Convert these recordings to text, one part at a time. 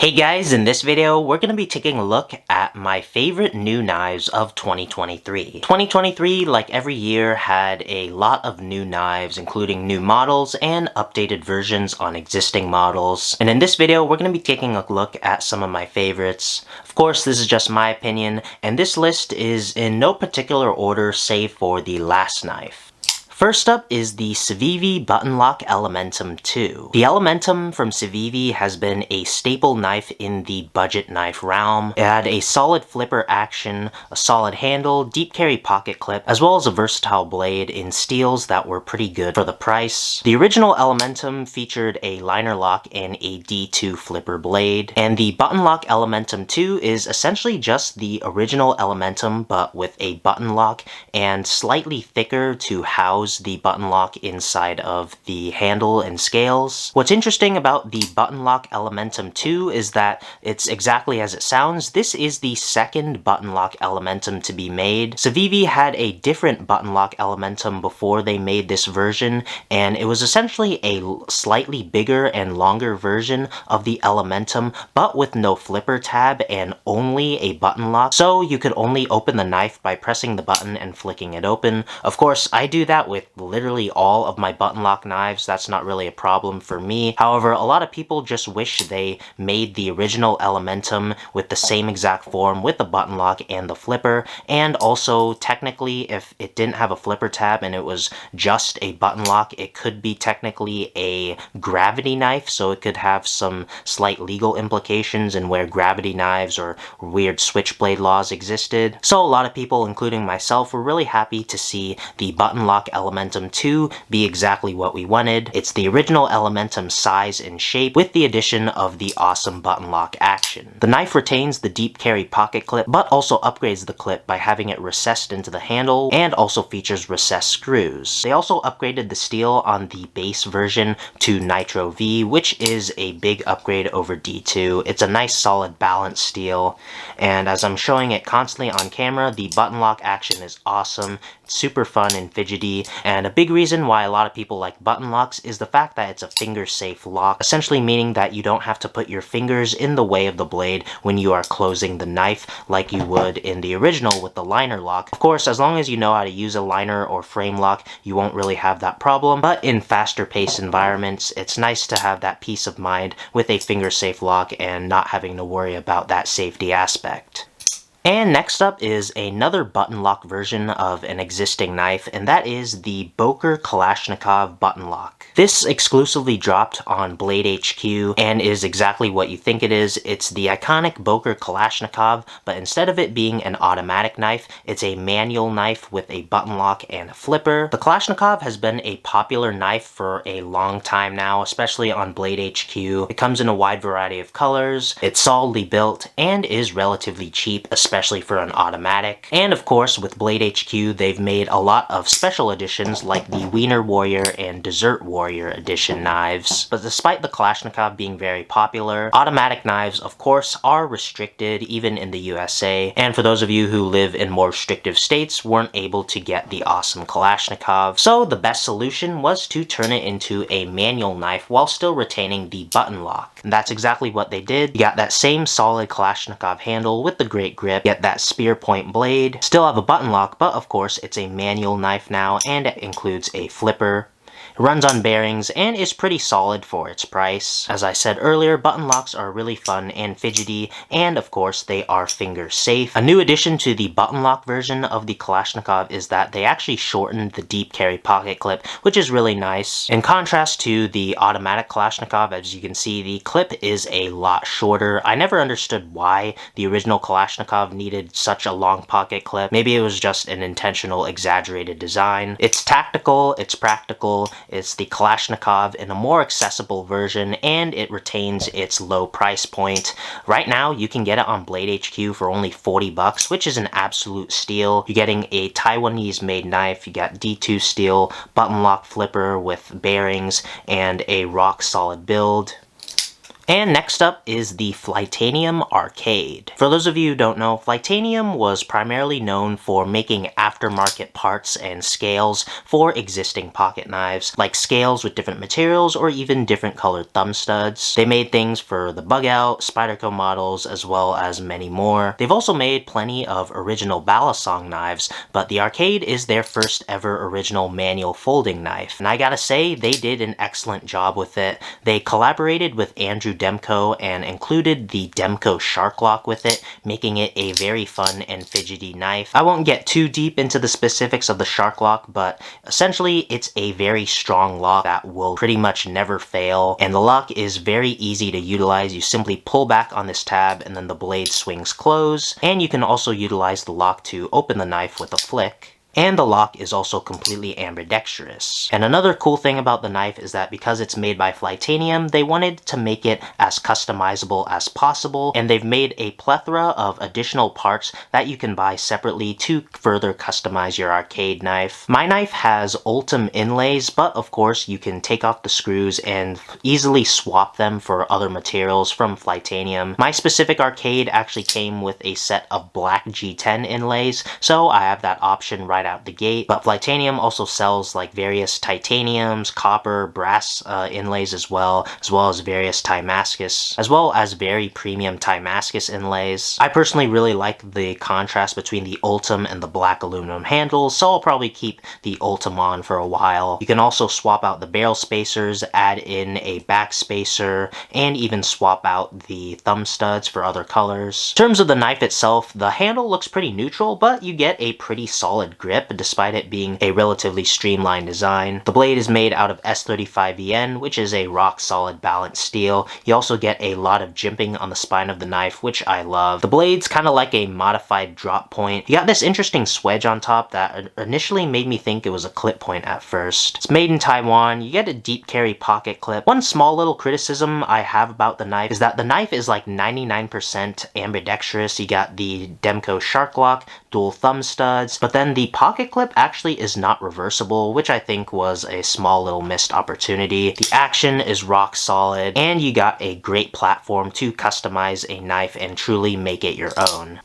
Hey guys, in this video, we're going to be taking a look at my favorite new knives of 2023. 2023, like every year, had a lot of new knives, including new models and updated versions on existing models. And in this video, we're going to be taking a look at some of my favorites. Of course, this is just my opinion, and this list is in no particular order save for the last knife. First up is the Civivi Button Lock Elementum 2. The Elementum from Civivi has been a staple knife in the budget knife realm. It had a solid flipper action, a solid handle, deep carry pocket clip, as well as a versatile blade in steels that were pretty good for the price. The original Elementum featured a liner lock and a D2 flipper blade, and the Button Lock Elementum 2 is essentially just the original Elementum but with a button lock and slightly thicker to house the button lock inside of the handle and scales. What's interesting about the Button Lock Elementum 2 is that it's exactly as it sounds. This is the second Button Lock Elementum to be made. Civivi had a different Button Lock Elementum before they made this version, and it was essentially a slightly bigger and longer version of the Elementum, but with no flipper tab and only a button lock, so you could only open the knife by pressing the button and flicking it open. Of course, I do that with literally all of my button lock knives. That's not really a problem for me. However, a lot of people just wish they made the original Elementum with the same exact form with the button lock and the flipper, and also technically if it didn't have a flipper tab and it was just a button lock, it could be technically a gravity knife, so it could have some slight legal implications in where gravity knives or weird switchblade laws existed. So a lot of people, including myself, were really happy to see the Button Lock Elementum 2 be exactly what we wanted. It's the original Elementum size and shape with the addition of the awesome button lock action. The knife retains the deep carry pocket clip, but also upgrades the clip by having it recessed into the handle and also features recessed screws. They also upgraded the steel on the base version to Nitro V, which is a big upgrade over D2. It's a nice solid balanced steel, and as I'm showing it constantly on camera, the button lock action is awesome. It's super fun and fidgety, and a big reason why a lot of people like button locks is the fact that it's a finger safe lock, essentially meaning that you don't have to put your fingers in the way of the blade when you are closing the knife like you would in the original with the liner lock. Of course, as long as you know how to use a liner or frame lock, you won't really have that problem, but in faster paced environments, it's nice to have that peace of mind with a finger safe lock and not having to worry about that safety aspect. And next up is another button lock version of an existing knife, and that is the Boker Kalashnikov button lock. This exclusively dropped on Blade HQ and is exactly what you think it is. It's the iconic Boker Kalashnikov, but instead of it being an automatic knife, it's a manual knife with a button lock and a flipper. The Kalashnikov has been a popular knife for a long time now, especially on Blade HQ. It comes in a wide variety of colors, it's solidly built, and is relatively cheap, especially for an automatic. And of course, with Blade HQ, they've made a lot of special editions like the Wiener Warrior and Desert Warrior edition knives. But despite the Kalashnikov being very popular, automatic knives, of course, are restricted even in the USA. And for those of you who live in more restrictive states, weren't able to get the awesome Kalashnikov. So the best solution was to turn it into a manual knife while still retaining the button lock. And that's exactly what they did. You got that same solid Kalashnikov handle with the great grip, get that spear point blade, still have a button lock, but of course it's a manual knife now, and it includes a flipper. It runs on bearings and is pretty solid for its price. As I said earlier, button locks are really fun and fidgety, and of course they are finger safe. A new addition to the button lock version of the Kalashnikov is that they actually shortened the deep carry pocket clip, which is really nice. In contrast to the automatic Kalashnikov, as you can see, the clip is a lot shorter. I never understood why the original Kalashnikov needed such a long pocket clip. Maybe it was just an intentional exaggerated design. It's tactical, it's practical, it's the Kalashnikov in a more accessible version, and it retains its low price point. Right now, you can get it on Blade HQ for only 40 bucks, which is an absolute steal. You're getting a Taiwanese made knife, you got D2 steel, button lock flipper with bearings, and a rock solid build. And next up is the Flytanium Arcade. For those of you who don't know, Flytanium was primarily known for making aftermarket parts and scales for existing pocket knives, like scales with different materials or even different colored thumb studs. They made things for the Bug Out, Spyderco models, as well as many more. They've also made plenty of original Balisong knives, but the Arcade is their first ever original manual folding knife. And I gotta say, they did an excellent job with it. They collaborated with Andrew Demko and included the Demko Shark Lock with it, making it a very fun and fidgety knife. I won't get too deep into the specifics of the Shark Lock, but essentially it's a very strong lock that will pretty much never fail, and the lock is very easy to utilize. You simply pull back on this tab and then the blade swings close, and you can also utilize the lock to open the knife with a flick. And the lock is also completely ambidextrous. And another cool thing about the knife is that because it's made by Flytanium, they wanted to make it as customizable as possible, and they've made a plethora of additional parts that you can buy separately to further customize your Arcade knife. My knife has Ultem inlays, but of course you can take off the screws and easily swap them for other materials from Flytanium. My specific Arcade actually came with a set of black G10 inlays, so I have that option right out the gate. But Flytanium also sells like various titaniums, copper, brass inlays as well as various Timascus, as well as very premium Timascus inlays. I personally really like the contrast between the Ultem and the black aluminum handles, so I'll probably keep the Ultem on for a while. You can also swap out the barrel spacers, add in a back spacer, and even swap out the thumb studs for other colors. In terms of the knife itself, the handle looks pretty neutral, but you get a pretty solid grip despite it being a relatively streamlined design. The blade is made out of S35VN, which is a rock solid balanced steel. You also get a lot of jimping on the spine of the knife, which I love. The blade's kind of like a modified drop point. You got this interesting swedge on top that initially made me think it was a clip point at first. It's made in Taiwan. You get a deep carry pocket clip. One small little criticism I have about the knife is that the knife is like 99% ambidextrous. You got the Demko Shark Lock, dual thumb studs, but then the pocket clip actually is not reversible, which I think was a small little missed opportunity. The action is rock solid, and you got a great platform to customize a knife and truly make it your own.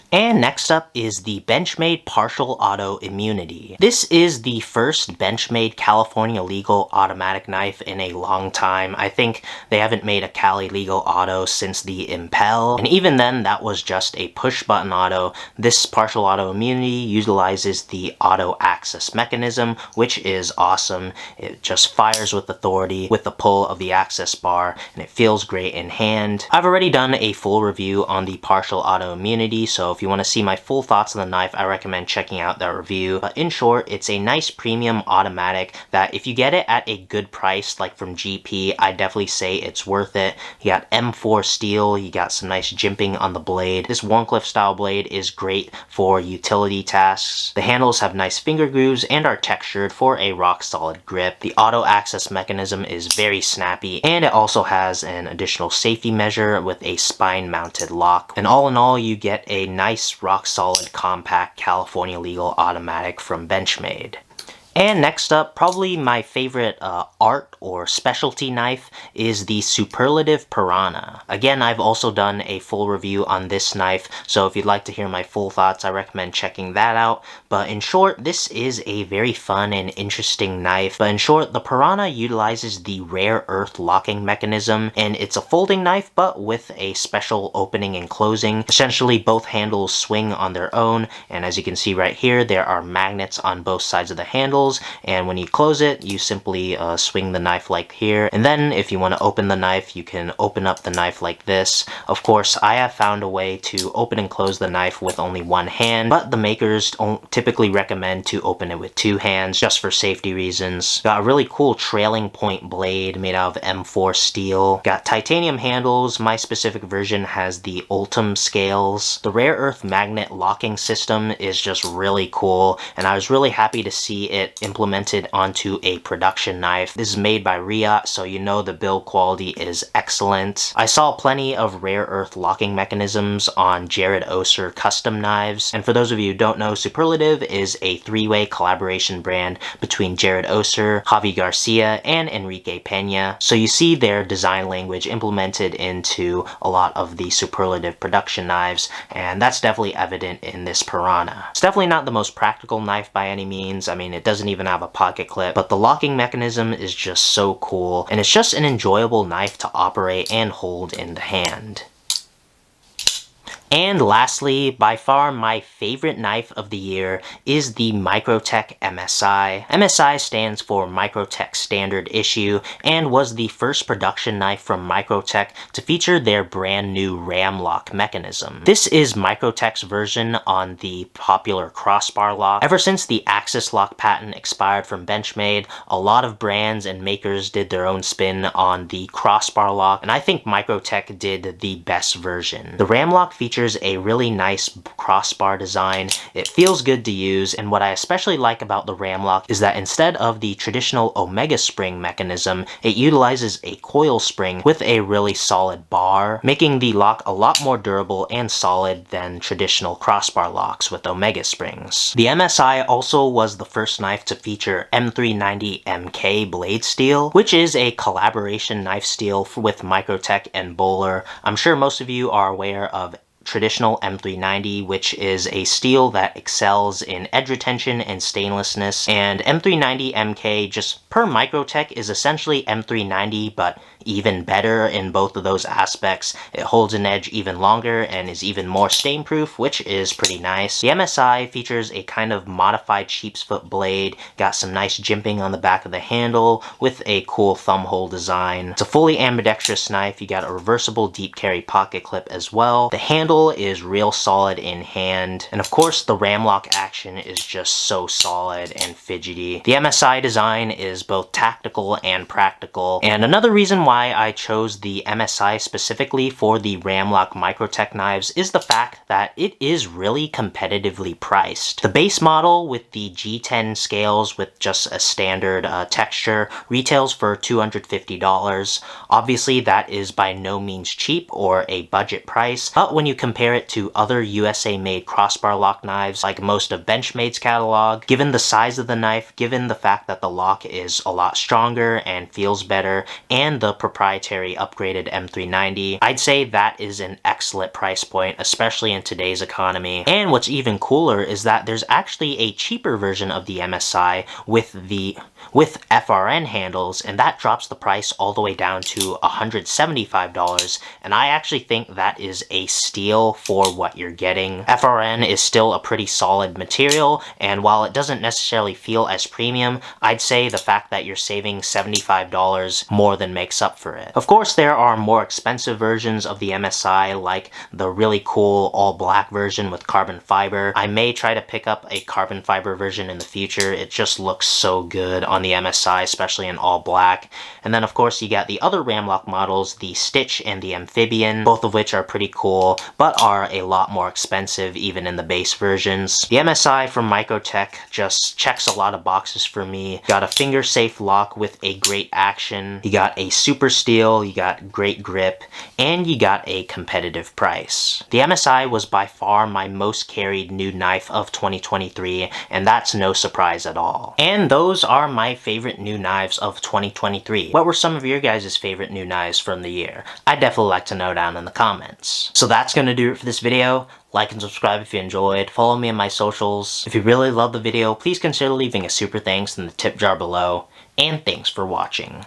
And next up is the Benchmade Partial Auto Immunity. This is the first Benchmade California legal automatic knife in a long time. I think they haven't made a Cali legal auto since the Impel, and even then that was just a push button auto. This Partial Auto Immunity utilizes the auto access mechanism, which is awesome. It just fires with authority with the pull of the access bar, and it feels great in hand. I've already done a full review on the Partial Auto Immunity, so if you want to see my full thoughts on the knife, I recommend checking out that review. But in short, it's a nice premium automatic that if you get it at a good price, like from GP, I definitely say it's worth it. You got M4 steel, you got some nice jimping on the blade. This Wharncliffe style blade is great for utility tasks. The handles have nice finger grooves and are textured for a rock solid grip. The auto access mechanism is very snappy, and it also has an additional safety measure with a spine mounted lock. And all in all, you get a nice rock solid compact California legal automatic from Benchmade. And next up, probably my favorite art or specialty knife is the Superlative Piranha. Again, I've also done a full review on this knife, so if you'd like to hear my full thoughts, I recommend checking that out. But in short, this is a very fun and interesting knife. But in short, the Piranha utilizes the rare earth locking mechanism, and it's a folding knife, but with a special opening and closing. Essentially, both handles swing on their own, and as you can see right here, there are magnets on both sides of the handles, and when you close it, you simply swing the knife like here. And then if you want to open the knife, you can open up the knife like this. Of course, I have found a way to open and close the knife with only one hand, but the makers don't typically recommend to open it with two hands just for safety reasons. Got a really cool trailing point blade made out of M4 steel. Got titanium handles. My specific version has the Ultem scales. The rare earth magnet locking system is just really cool, and I was really happy to see it implemented onto a production knife. This is made by Riot, so you know the build quality is excellent. I saw plenty of rare earth locking mechanisms on Jared Oser custom knives, and for those of you who don't know, Superlative is a three-way collaboration brand between Jared Oser, Javi Garcia, and Enrique Pena. So you see their design language implemented into a lot of the Superlative production knives, and that's definitely evident in this Piranha. It's definitely not the most practical knife by any means. I mean, it doesn't even have a pocket clip, but the locking mechanism is just so cool, and it's just an enjoyable knife to operate and hold in the hand. And lastly, by far my favorite knife of the year is the Microtech MSI. MSI stands for Microtech Standard Issue and was the first production knife from Microtech to feature their brand new ram lock mechanism. This is Microtech's version on the popular crossbar lock. Ever since the Axis lock patent expired from Benchmade, a lot of brands and makers did their own spin on the crossbar lock, and I think Microtech did the best version. The ram lock features a really nice crossbar design. It feels good to use, and what I especially like about the ram lock is that instead of the traditional Omega spring mechanism, it utilizes a coil spring with a really solid bar, making the lock a lot more durable and solid than traditional crossbar locks with Omega springs. The MSI also was the first knife to feature M390 MK blade steel, which is a collaboration knife steel with Microtech and Böhler. I'm sure most of you are aware of traditional M390, which is a steel that excels in edge retention and stainlessness, and M390 MK, just per Microtech, is essentially M390 but even better in both of those aspects. It holds an edge even longer and is even more stain proof, which is pretty nice. The MSI features a kind of modified sheepsfoot blade, got some nice jimping on the back of the handle with a cool thumb hole design. It's a fully ambidextrous knife. You got a reversible deep carry pocket clip as well. The handle is real solid in hand, and of course the ram lock action is just so solid and fidgety. The MSI design is both tactical and practical, and another reason why I chose the MSI specifically for the ram lock Microtech knives is the fact that it is really competitively priced. The base model with the G10 scales with just a standard texture retails for $250. Obviously that is by no means cheap or a budget price, but when you compare it to other USA made crossbar lock knives like most of Benchmade's catalog, given the size of the knife, given the fact that the lock is a lot stronger and feels better, and the proprietary upgraded M390, I'd say that is an excellent price point, especially in today's economy. And what's even cooler is that there's actually a cheaper version of the MSI with FRN handles, and that drops the price all the way down to $175, and I actually think that is a steal for what you're getting. FRN is still a pretty solid material, and while it doesn't necessarily feel as premium, I'd say the fact that you're saving $75 more than makes up for it. Of course, there are more expensive versions of the MSI, like the really cool all-black version with carbon fiber. I may try to pick up a carbon fiber version in the future. It just looks so good on the MSI, especially in all black. And then of course you got the other Ramlock models, the Stitch and the Amphibian, both of which are pretty cool, but are a lot more expensive even in the base versions. The MSI from Microtech just checks a lot of boxes for me. Got a finger safe lock with a great action, you got a super steel, you got great grip, and you got a competitive price. The MSI was by far my most carried new knife of 2023, and that's no surprise at all. And those are my favorite new knives of 2023. What were some of your guys' favorite new knives from the year? I'd definitely like to know down in the comments. So that's gonna do it for this video. Like and subscribe if you enjoyed. Follow me on my socials. If you really loved the video, please consider leaving a super thanks in the tip jar below. And thanks for watching.